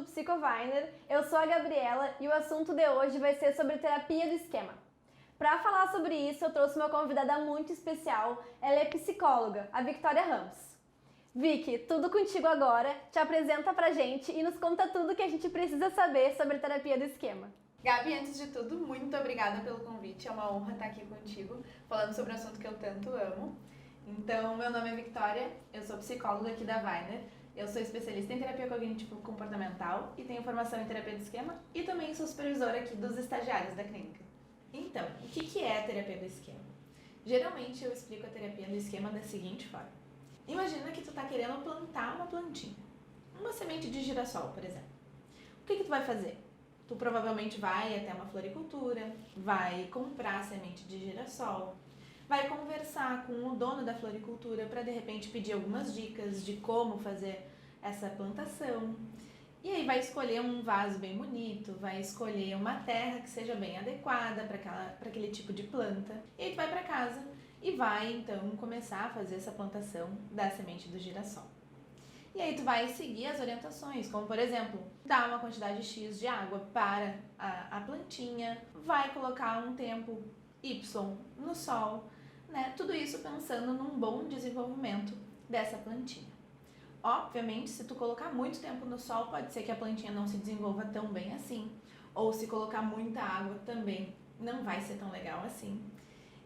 Psicoviner, eu sou a Gabriela e o assunto de hoje vai ser sobre terapia do esquema. Para falar sobre isso, eu trouxe uma convidada muito especial, ela é psicóloga, a Victoria Ramos. Vicky, tudo contigo agora, te apresenta pra gente e nos conta tudo que a gente precisa saber sobre terapia do esquema. Gabi, antes de tudo, muito obrigada pelo convite, é uma honra estar aqui contigo, falando sobre um assunto que eu tanto amo. Então, meu nome é Victoria, eu sou psicóloga aqui da Viner, eu sou especialista em terapia cognitivo-comportamental e tenho formação em terapia do esquema e também sou supervisora aqui dos estagiários da clínica. Então, o que é a terapia do esquema? Geralmente eu explico a terapia do esquema da seguinte forma. Imagina que tu tá querendo plantar uma plantinha, uma semente de girassol, por exemplo. O que tu vai fazer? Tu provavelmente vai até uma floricultura, vai comprar semente de girassol, vai conversar com o dono da floricultura para de repente pedir algumas dicas de como fazer essa plantação. E aí vai escolher um vaso bem bonito, vai escolher uma terra que seja bem adequada para aquele tipo de planta. E aí tu vai para casa e vai então começar a fazer essa plantação da semente do girassol. E aí tu vai seguir as orientações, como por exemplo, dar uma quantidade X de água para a plantinha, vai colocar um tempo Y no sol, né? Tudo isso pensando num bom desenvolvimento dessa plantinha. Obviamente, se tu colocar muito tempo no sol, pode ser que a plantinha não se desenvolva tão bem assim, ou se colocar muita água também não vai ser tão legal assim.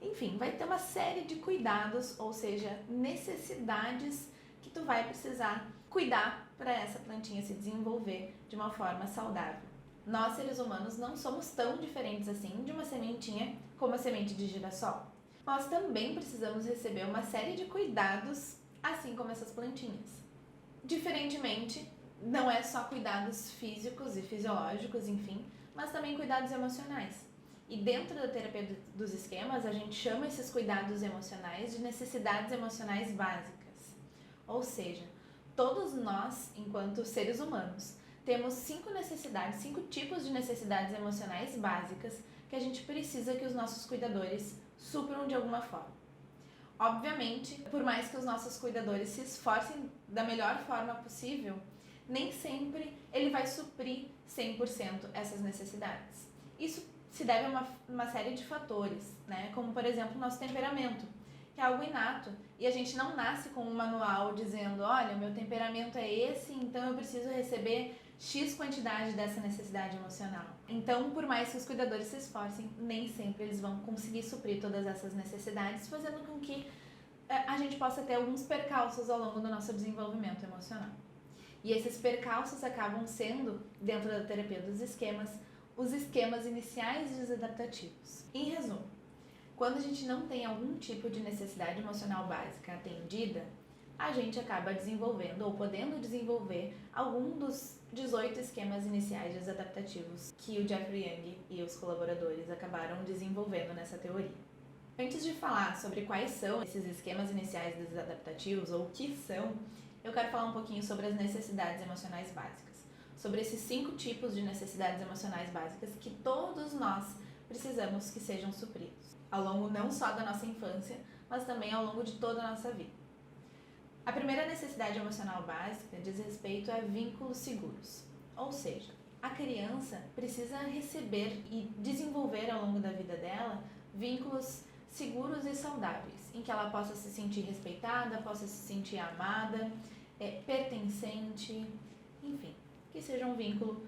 Enfim, vai ter uma série de cuidados, ou seja, necessidades que tu vai precisar cuidar para essa plantinha se desenvolver de uma forma saudável. Nós, seres humanos, não somos tão diferentes assim de uma sementinha como a semente de girassol. Nós também precisamos receber uma série de cuidados, assim como essas plantinhas. Diferentemente, não é só cuidados físicos e fisiológicos, enfim, mas também cuidados emocionais. E dentro da terapia dos esquemas, a gente chama esses cuidados emocionais de necessidades emocionais básicas. Ou seja, todos nós, enquanto seres humanos, temos 5 tipos de necessidades emocionais básicas que a gente precisa que os nossos cuidadores supram de alguma forma. Obviamente, por mais que os nossos cuidadores se esforcem da melhor forma possível, nem sempre ele vai suprir 100% essas necessidades. Isso se deve a uma série de fatores, né? Como por exemplo o nosso temperamento, que é algo inato, e a gente não nasce com um manual dizendo, olha, meu temperamento é esse, então eu preciso receber X quantidade dessa necessidade emocional. Então, por mais que os cuidadores se esforcem, nem sempre eles vão conseguir suprir todas essas necessidades, fazendo com que a gente possa ter alguns percalços ao longo do nosso desenvolvimento emocional. E esses percalços acabam sendo, dentro da terapia dos esquemas, os esquemas iniciais desadaptativos. Em resumo, quando a gente não tem algum tipo de necessidade emocional básica atendida, a gente acaba desenvolvendo ou podendo desenvolver algum dos 18 esquemas iniciais desadaptativos que o Jeffrey Young e os colaboradores acabaram desenvolvendo nessa teoria. Antes de falar sobre quais são esses esquemas iniciais desadaptativos ou o que são, eu quero falar um pouquinho sobre as necessidades emocionais básicas, sobre esses 5 tipos de necessidades emocionais básicas que todos nós precisamos que sejam supridos, ao longo não só da nossa infância, mas também ao longo de toda a nossa vida. A primeira necessidade emocional básica diz respeito a vínculos seguros, ou seja, a criança precisa receber e desenvolver ao longo da vida dela vínculos seguros e saudáveis, em que ela possa se sentir respeitada, possa se sentir amada, pertencente, enfim, que seja um vínculo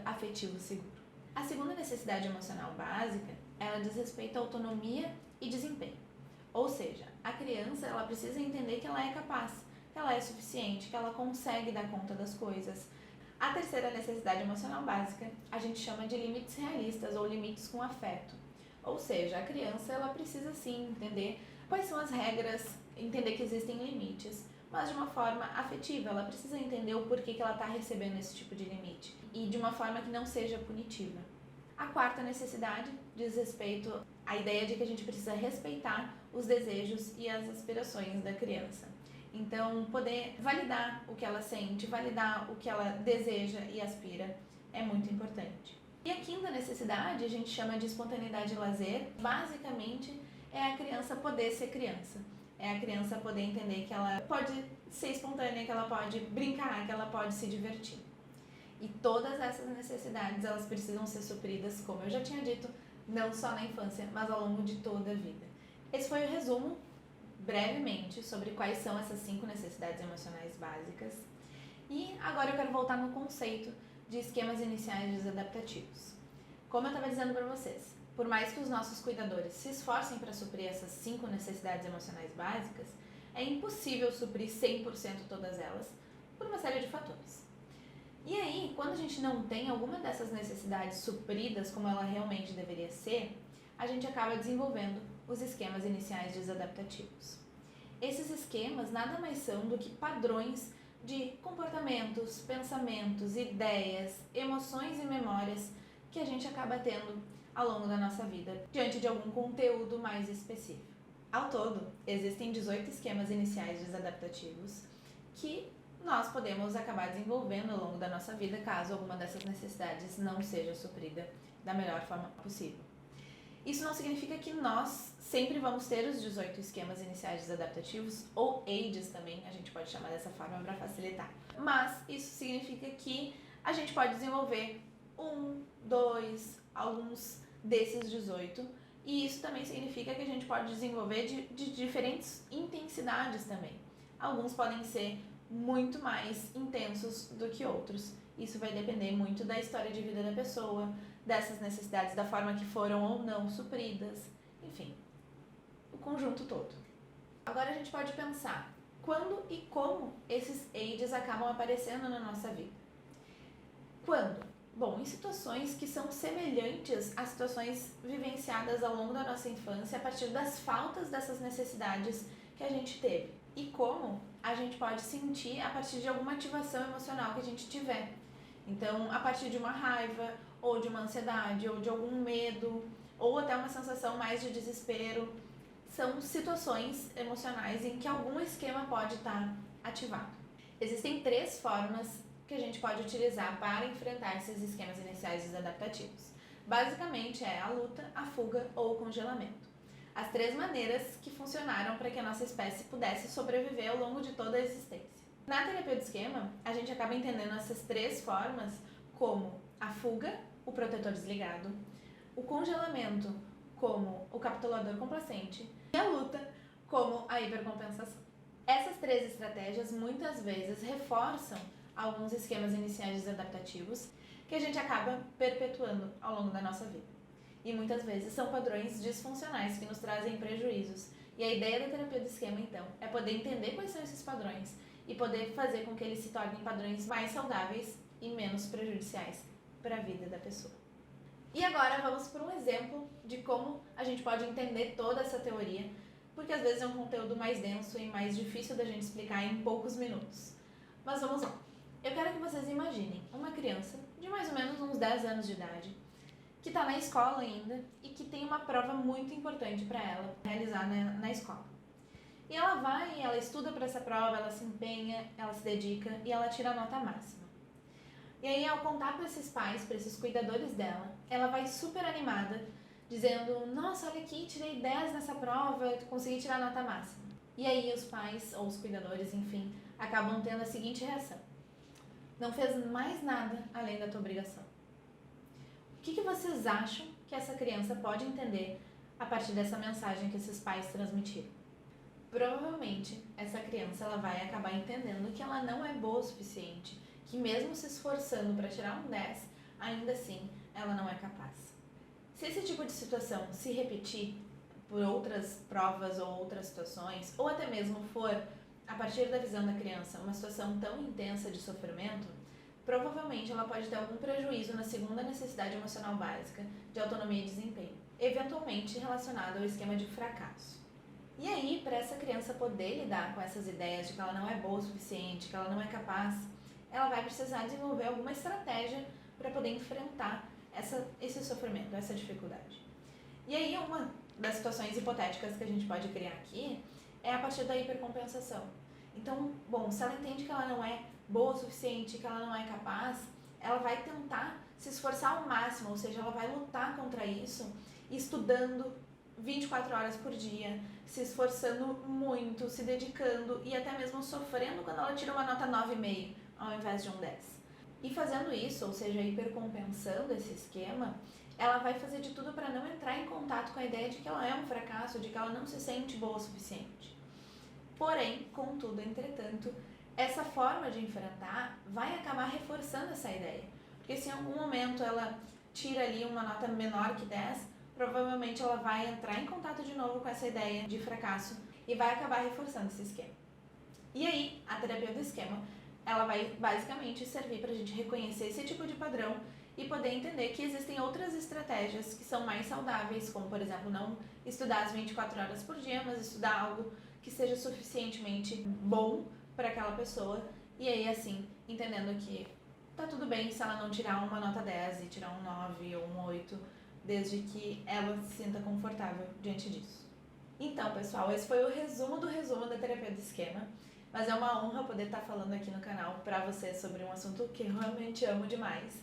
afetivo seguro. A segunda necessidade emocional básica, ela diz respeito à autonomia e desempenho. Ou seja, a criança ela precisa entender que ela é capaz, que ela é suficiente, que ela consegue dar conta das coisas. A terceira necessidade emocional básica a gente chama de limites realistas ou limites com afeto. Ou seja, a criança ela precisa sim entender quais são as regras, entender que existem limites, mas de uma forma afetiva. Ela precisa entender o porquê que ela está recebendo esse tipo de limite e de uma forma que não seja punitiva. A quarta necessidade diz respeito à ideia de que a gente precisa respeitar os desejos e as aspirações da criança. Então, poder validar o que ela sente, validar o que ela deseja e aspira é muito importante. E a quinta necessidade a gente chama de espontaneidade e lazer. Basicamente, é a criança poder ser criança. É a criança poder entender que ela pode ser espontânea, que ela pode brincar, que ela pode se divertir. E todas essas necessidades, elas precisam ser supridas, como eu já tinha dito, não só na infância, mas ao longo de toda a vida. Esse foi o resumo, brevemente, sobre quais são essas 5 necessidades emocionais básicas. E agora eu quero voltar no conceito de esquemas iniciais desadaptativos. Como eu estava dizendo para vocês, por mais que os nossos cuidadores se esforcem para suprir essas 5 necessidades emocionais básicas, é impossível suprir 100% todas elas, por uma série de fatores. E aí, quando a gente não tem alguma dessas necessidades supridas como ela realmente deveria ser, a gente acaba desenvolvendo os esquemas iniciais desadaptativos. Esses esquemas nada mais são do que padrões de comportamentos, pensamentos, ideias, emoções e memórias que a gente acaba tendo ao longo da nossa vida, diante de algum conteúdo mais específico. Ao todo, existem 18 esquemas iniciais desadaptativos que nós podemos acabar desenvolvendo ao longo da nossa vida, caso alguma dessas necessidades não seja suprida da melhor forma possível. Isso não significa que nós sempre vamos ter os 18 esquemas iniciais desadaptativos, ou AIDs também, a gente pode chamar dessa forma para facilitar. Mas isso significa que a gente pode desenvolver 1, 2, alguns desses 18, e isso também significa que a gente pode desenvolver de diferentes intensidades também. Alguns podem ser muito mais intensos do que outros. Isso vai depender muito da história de vida da pessoa, dessas necessidades, da forma que foram ou não supridas, enfim, o conjunto todo. Agora a gente pode pensar quando e como esses AIDs acabam aparecendo na nossa vida. Quando? Bom, em situações que são semelhantes às situações vivenciadas ao longo da nossa infância, a partir das faltas dessas necessidades que a gente teve. E como a gente pode sentir a partir de alguma ativação emocional que a gente tiver. Então, a partir de uma raiva, ou de uma ansiedade, ou de algum medo, ou até uma sensação mais de desespero, são situações emocionais em que algum esquema pode estar ativado. Existem 3 formas que a gente pode utilizar para enfrentar esses esquemas iniciais desadaptativos. Basicamente é a luta, a fuga ou o congelamento. As 3 maneiras que funcionaram para que a nossa espécie pudesse sobreviver ao longo de toda a existência. Na terapia do esquema, a gente acaba entendendo essas 3 formas como a fuga, o protetor desligado, o congelamento como o capitulador complacente e a luta como a hipercompensação. Essas 3 estratégias muitas vezes reforçam alguns esquemas iniciais desadaptativos que a gente acaba perpetuando ao longo da nossa vida. E muitas vezes são padrões disfuncionais que nos trazem prejuízos. E a ideia da terapia do esquema, então, é poder entender quais são esses padrões e poder fazer com que eles se tornem padrões mais saudáveis e menos prejudiciais para a vida da pessoa. E agora vamos para um exemplo de como a gente pode entender toda essa teoria, porque às vezes é um conteúdo mais denso e mais difícil da gente explicar em poucos minutos. Mas vamos lá. Eu quero que vocês imaginem uma criança de mais ou menos uns 10 anos de idade, que está na escola ainda e que tem uma prova muito importante para ela realizar na escola. E ela vai, ela estuda para essa prova, ela se empenha, ela se dedica e ela tira a nota máxima. E aí, ao contar para esses pais, para esses cuidadores dela, ela vai super animada, dizendo: nossa, olha aqui, tirei 10 nessa prova, consegui tirar a nota máxima. E aí os pais, ou os cuidadores, enfim, acabam tendo a seguinte reação: não fez mais nada além da tua obrigação. O que vocês acham que essa criança pode entender a partir dessa mensagem que esses pais transmitiram? Provavelmente, essa criança ela vai acabar entendendo que ela não é boa o suficiente, que mesmo se esforçando para tirar um 10, ainda assim ela não é capaz. Se esse tipo de situação se repetir por outras provas ou outras situações, ou até mesmo for, a partir da visão da criança, uma situação tão intensa de sofrimento, provavelmente ela pode ter algum prejuízo na segunda necessidade emocional básica de autonomia e desempenho, eventualmente relacionado ao esquema de fracasso. E aí, para essa criança poder lidar com essas ideias de que ela não é boa o suficiente, que ela não é capaz, ela vai precisar desenvolver alguma estratégia para poder enfrentar esse sofrimento, essa dificuldade. E aí, uma das situações hipotéticas que a gente pode criar aqui é a partir da hipercompensação. Então, bom, se ela entende que ela não é boa o suficiente, que ela não é capaz, ela vai tentar se esforçar ao máximo, ou seja, ela vai lutar contra isso, estudando 24 horas por dia, se esforçando muito, se dedicando e até mesmo sofrendo quando ela tira uma nota 9,5 ao invés de um 10. E fazendo isso, ou seja, hipercompensando esse esquema, ela vai fazer de tudo para não entrar em contato com a ideia de que ela é um fracasso, de que ela não se sente boa o suficiente. Porém, contudo, entretanto, essa forma de enfrentar vai acabar reforçando essa ideia. Porque se em algum momento ela tira ali uma nota menor que 10, provavelmente ela vai entrar em contato de novo com essa ideia de fracasso e vai acabar reforçando esse esquema. E aí, a terapia do esquema, ela vai basicamente servir para a gente reconhecer esse tipo de padrão e poder entender que existem outras estratégias que são mais saudáveis, como por exemplo, não estudar as 24 horas por dia, mas estudar algo que seja suficientemente bom para aquela pessoa, e aí assim, entendendo que tá tudo bem se ela não tirar uma nota 10 e tirar um 9 ou um 8, desde que ela se sinta confortável diante disso. Então, pessoal, esse foi o resumo do resumo da terapia do esquema, mas é uma honra poder estar falando aqui no canal para vocês sobre um assunto que eu realmente amo demais.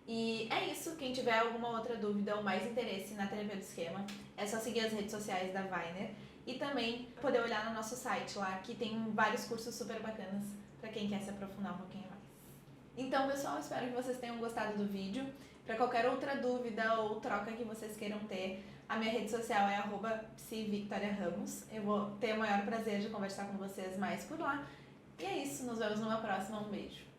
E é isso, quem tiver alguma outra dúvida ou mais interesse na terapia do esquema, é só seguir as redes sociais da Weiner e também poder olhar no nosso site lá, que tem vários cursos super bacanas para quem quer se aprofundar um pouquinho mais. Então, pessoal, espero que vocês tenham gostado do vídeo. Para qualquer outra dúvida ou troca que vocês queiram ter, a minha rede social é @psivictoriaramos. Eu vou ter o maior prazer de conversar com vocês mais por lá. E é isso, nos vemos numa próxima. Um beijo!